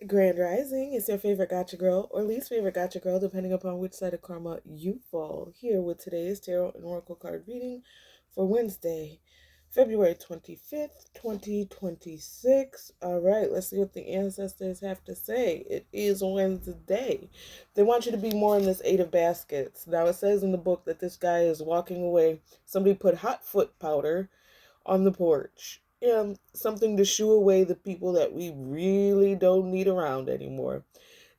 Grand Rising is your favorite gotcha girl or least favorite gotcha girl, depending upon which side of karma you fall. Here with today's tarot and oracle card reading for Wednesday, February 25th, 2026. All right, let's see what the ancestors have to say. It is Wednesday. They want you to be more in this Eight of Baskets. Now, it says in the book that this guy is walking away. Somebody put hot foot powder on the porch. Something to shoo away the people that we really don't need around anymore.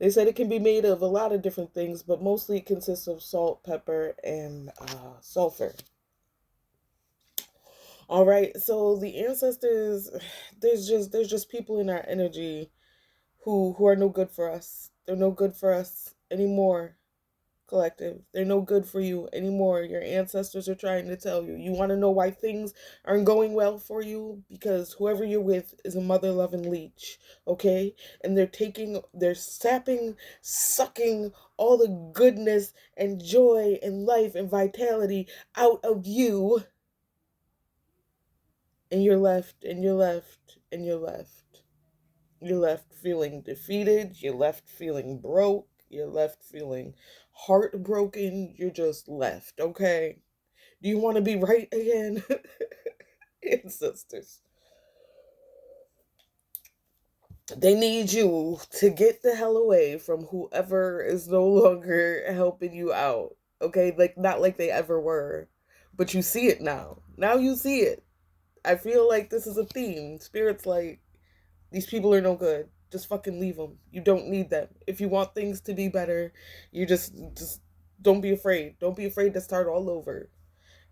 They said it can be made of a lot of different things, but mostly it consists of salt, pepper, and sulfur. All right, so the ancestors, there's just people in our energy who are no good for us. They're no good for us anymore. Collective. They're no good for you anymore. Your ancestors are trying to tell you. You want to know why things aren't going well for you? Because whoever you're with is a mother loving leech, okay? And they're sapping, sucking all the goodness and joy and life and vitality out of you. And you're left, and you're left, and you're left. You're left feeling defeated. You're left feeling broke. You're left feeling heartbroken. You're just left, okay? Do you want to be right again? Ancestors. They need you to get the hell away from whoever is no longer helping you out. Okay? Like, not like they ever were. But you see it now. Now you see it. I feel like this is a theme. Spirit's like, these people are no good. Just fucking leave them. You don't need them. If you want things to be better, you just don't be afraid. Don't be afraid to start all over.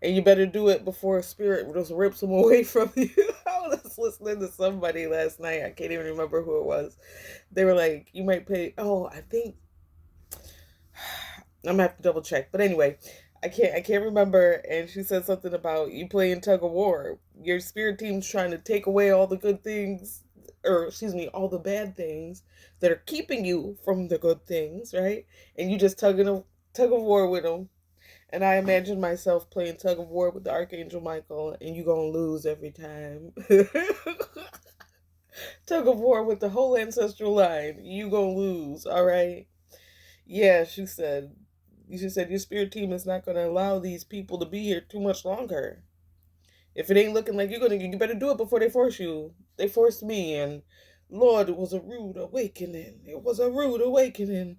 And you better do it before a spirit just rips them away from you. I was listening to somebody last night. I can't even remember who it was. They were like, you might pay. Oh, I think I'm gonna have to double check. But anyway, I can't remember. And she said something about you playing tug of war. Your spirit team's trying to take away all the good things, or excuse me, all the bad things that are keeping you from the good things, right? And you just tug of war with them. And I imagine myself playing tug of war with the Archangel Michael, and you gonna lose every time. Tug of war with the whole ancestral line, you gonna lose, all right? Yeah, she said. She said your spirit team is not gonna allow these people to be here too much longer. If it ain't looking like you're gonna, you better do it before they force you. They forced me, and Lord, it was a rude awakening. It was a rude awakening.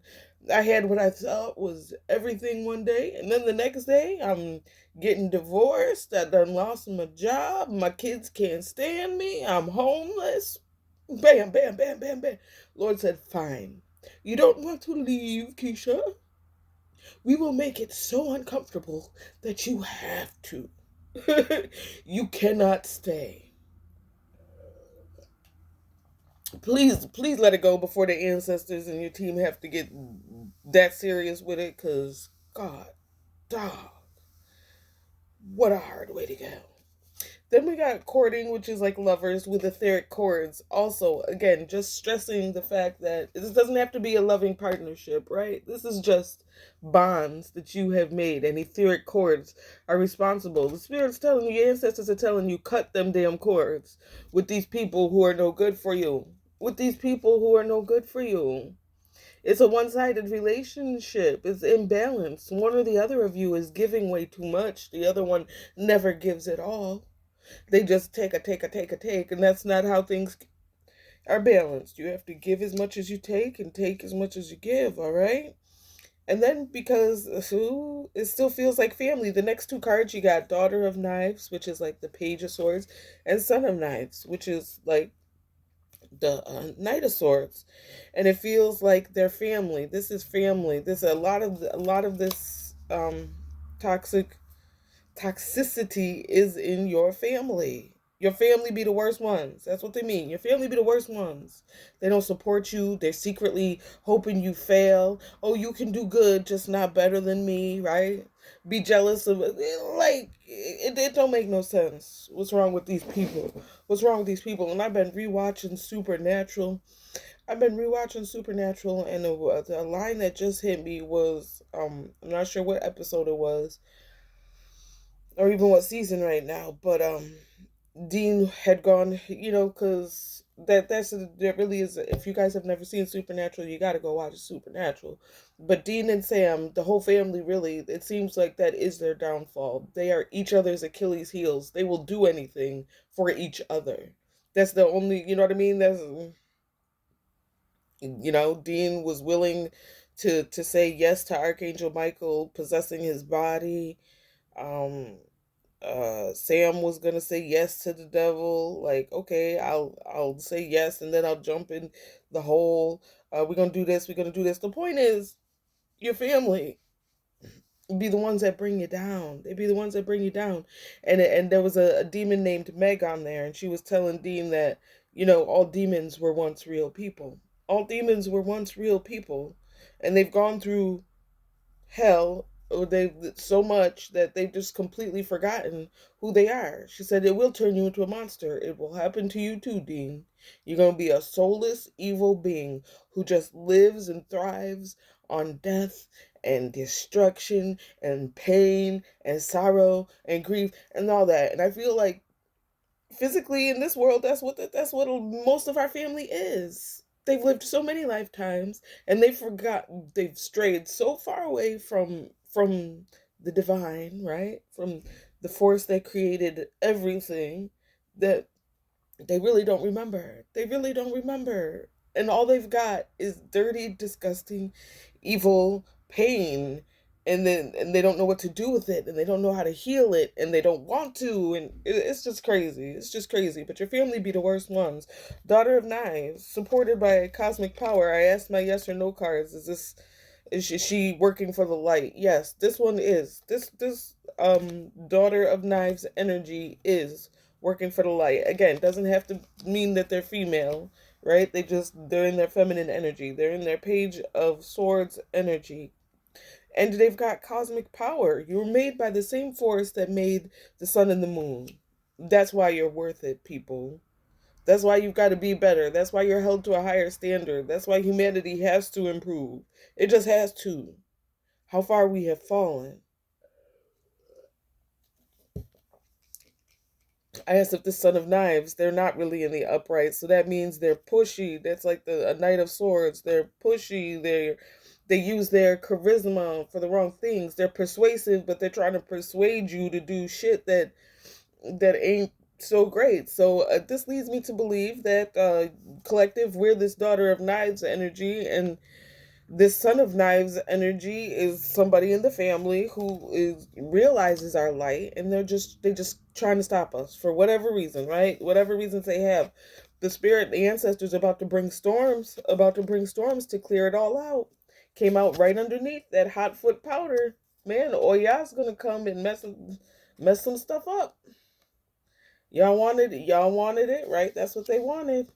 I had what I thought was everything one day, and then the next day, I'm getting divorced. I done lost my job. My kids can't stand me. I'm homeless. Bam, bam, bam, bam, bam. Lord said, fine. You don't want to leave, Keisha? We will make it so uncomfortable that you have to. You cannot stay. Please let it go before the ancestors and your team have to get that serious with it, because God, dog, what a hard way to go. Then we got courting, which is like lovers with etheric chords. Also, again, just stressing the fact that this doesn't have to be a loving partnership, right? This is just bonds that you have made, and etheric chords are responsible. The spirit's telling you, your ancestors are telling you, cut them damn cords with these people who are no good for you. With these people who are no good for you. It's a one sided relationship. It's imbalanced. One or the other of you is giving way too much. The other one never gives at all. They just take, and that's not how things are balanced. You have to give as much as you take as much as you give, all right? And then because it still feels like family, the next two cards you got Daughter of Knives, which is like the Page of Swords, and Son of Knives, which is like the Knight of Swords, and it feels like they're family. This is family. There's a lot of this toxic toxicity is in your family. Your family be the worst ones. That's what they mean. Your family be the worst ones. They don't support you. They're secretly hoping you fail. Oh, you can do good, just not better than me, right? Be jealous of it don't make no sense. What's wrong with these people? What's wrong with these people? And I've been rewatching Supernatural. And the line that just hit me was I'm not sure what episode it was, or even what season right now, but Dean had gone, because That really is. If you guys have never seen Supernatural, you got to go watch Supernatural. But Dean and Sam, the whole family, really, it seems like that is their downfall. They are each other's Achilles heels. They will do anything for each other. That's the only, you know what I mean. That's, Dean was willing to say yes to Archangel Michael possessing his body. Um, Sam was gonna say yes to the devil. Like, okay, I'll say yes, and then I'll jump in the hole. We're gonna do this. We're gonna do this. The point is, your family be the ones that bring you down. They be the ones that bring you down. And there was a demon named Meg on there, and she was telling Dean that all demons were once real people. All demons were once real people, and they've gone through hell, or they so much that they've just completely forgotten who they are. She said it will turn you into a monster. It will happen to you too, Dean. You're going to be a soulless evil being who just lives and thrives on death and destruction and pain and sorrow and grief and all that. And I feel like physically in this world, that's what most of our family is. They've lived so many lifetimes, and they've strayed so far away from the divine, right, from the force that created everything, that they really don't remember. They really don't remember. And all they've got is dirty, disgusting, evil pain. And they don't know what to do with it, and they don't know how to heal it, and they don't want to, and it's just crazy. It's just crazy. But your family be the worst ones. Daughter of Knives, supported by cosmic power. I asked my yes or no cards. Is she working for the light? Yes, this one is. This Daughter of Knives energy is working for the light. Again, doesn't have to mean that they're female, right? They're in their feminine energy. They're in their Page of Swords energy. And they've got cosmic power. You were made by the same force that made the sun and the moon. That's why you're worth it, people. That's why you've got to be better. That's why you're held to a higher standard. That's why humanity has to improve. It just has to. How far we have fallen. I asked if the Son of Knives, they're not really in the upright, so that means they're pushy. That's like a Knight of Swords. They're pushy. They use their charisma for the wrong things. They're persuasive, but they're trying to persuade you to do shit that ain't so great. So this leads me to believe that collective, we're this Daughter of Knives energy, and this Son of Knives energy is somebody in the family who realizes our light, and they just trying to stop us for whatever reason, right? Whatever reasons they have. The ancestors about to bring storms to clear it all out. Came out right underneath that hot foot powder. Man, Oya's gonna come and mess some stuff up. Y'all wanted it, right? That's what they wanted.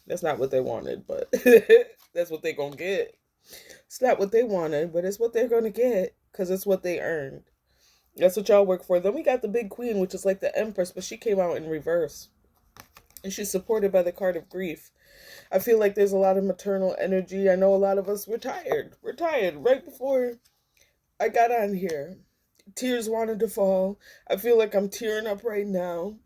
That's not what they wanted, but that's what they gonna get. It's not what they wanted, but it's what they're gonna get because it's what they earned. That's what y'all work for. Then we got the big queen, which is like the empress, but she came out in reverse. And she's supported by the card of grief. I feel like there's a lot of maternal energy. I know a lot of us, we're tired. We're tired. Right before I got on here, tears wanted to fall. I feel like I'm tearing up right now.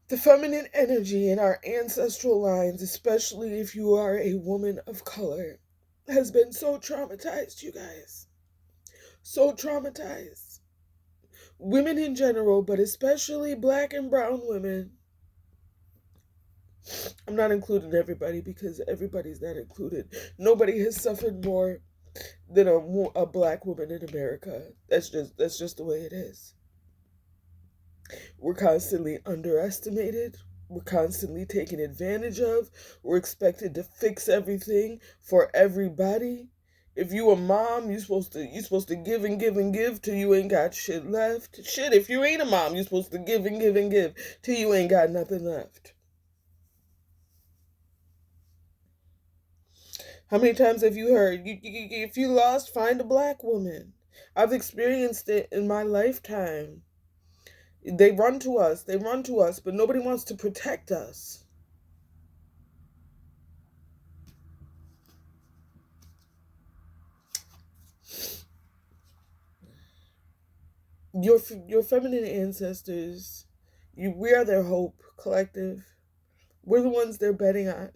The feminine energy in our ancestral lines, especially if you are a woman of color, has been so traumatized, you guys. So traumatized. Women in general, but especially black and brown women. I'm not including everybody because everybody's not included. Nobody has suffered more than a black woman in America. That's just the way it is. We're constantly underestimated. We're constantly taken advantage of. We're expected to fix everything for everybody. If you a mom, you supposed to give and give and give till you ain't got shit left. Shit, if you ain't a mom, you supposed to give and give and give till you ain't got nothing left. How many times have you heard, if you lost, find a black woman? I've experienced it in my lifetime. They run to us, but nobody wants to protect us. Your feminine ancestors We are their hope collective. We're the ones they're betting on.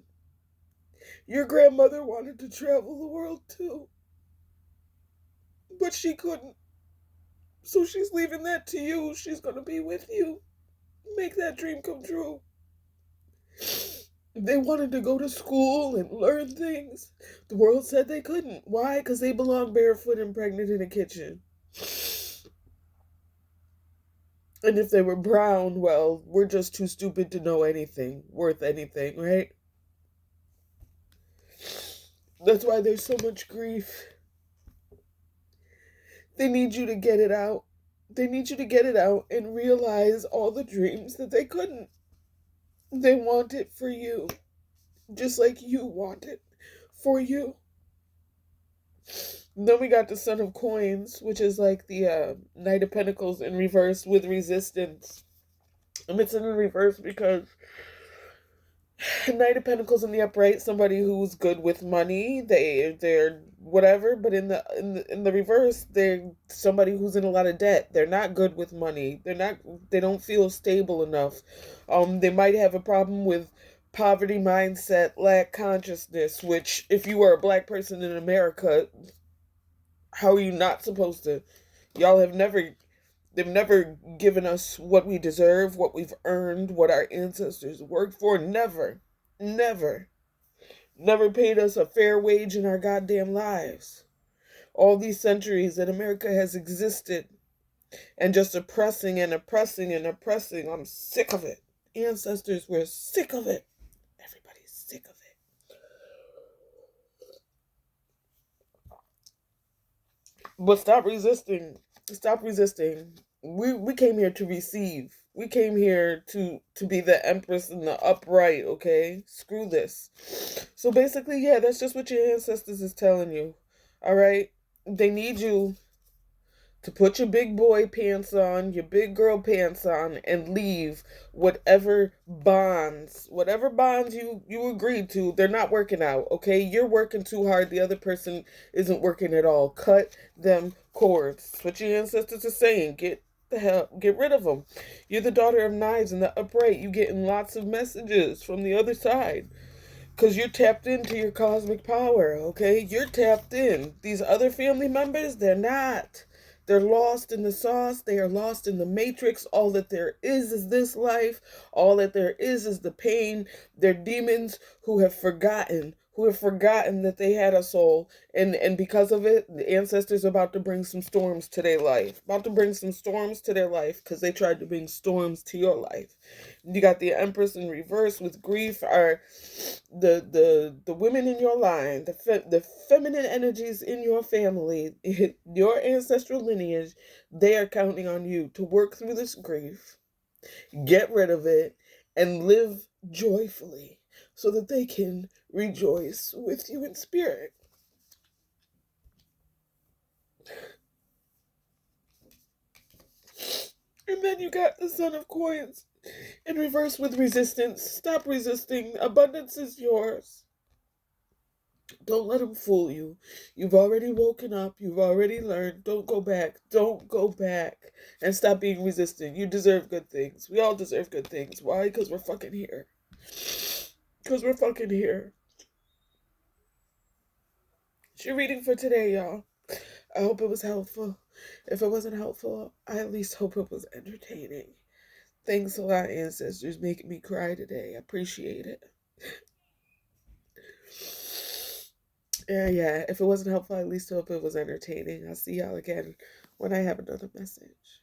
Your grandmother wanted to travel the world too, but she couldn't. So she's leaving that to you. She's going to be with you. Make that dream come true. They wanted to go to school and learn things. The world said they couldn't. Why? Because they belong barefoot and pregnant in a kitchen. And if they were brown, well, we're just too stupid to know anything, worth anything, right? That's why there's so much grief. They need you to get it out. They need you to get it out and realize all the dreams that they couldn't. They want it for you, just like you want it for you. Then we got the Son of Coins, which is like the Knight of Pentacles in reverse with resistance. And it's in reverse because Knight of Pentacles in the upright, somebody who's good with money, they're whatever, but in the reverse, they're somebody who's in a lot of debt. They're not good with money. They don't feel stable enough. They might have a problem with poverty mindset, lack consciousness, which if you are a black person in America, how are you not supposed to? Y'all have never They've never given us what we deserve, what we've earned, what our ancestors worked for. Never. Never. Never paid us a fair wage in our goddamn lives. All these centuries that America has existed and just oppressing and oppressing and oppressing. I'm sick of it. Ancestors were sick of it. Everybody's sick of it. But stop resisting. Stop resisting. We came here to receive. We came here to be the empress and the upright, okay? Screw this. So basically, yeah, that's just what your ancestors is telling you. All right? They need you to put your big boy pants on, your big girl pants on, and leave whatever bonds you agreed to, they're not working out, okay? You're working too hard, the other person isn't working at all. Cut them cords. That's what your ancestors are saying. Get rid of them. You're the daughter of knives in the upright. You getting lots of messages from the other side. Because you're tapped into your cosmic power, okay? You're tapped in. These other family members, they're not. They're lost in the sauce. They are lost in the matrix. All that there is this life. All that there is the pain. They're demons who have forgotten that they had a soul. And because of it, the ancestors are about to bring some storms to their life. About to bring some storms to their life because they tried to bring storms to your life. You got the Empress in reverse with grief are the women in your line, the feminine energies in your family, your ancestral lineage. They are counting on you to work through this grief, get rid of it, and live joyfully so that they can rejoice with you in spirit. And then you got the Son of Coins in reverse with resistance. Stop resisting. Abundance is yours. Don't let them fool you. You've already woken up. You've already learned. Don't go back. Don't go back. And stop being resistant. You deserve good things. We all deserve good things. Why? Because we're fucking here. Because we're fucking here. It's your reading for today, y'all. I hope it was helpful. If it wasn't helpful, I at least hope it was entertaining. Thanks a lot, ancestors, making me cry today. I appreciate it. Yeah, if it wasn't helpful, I at least hope it was entertaining. I'll see y'all again when I have another message.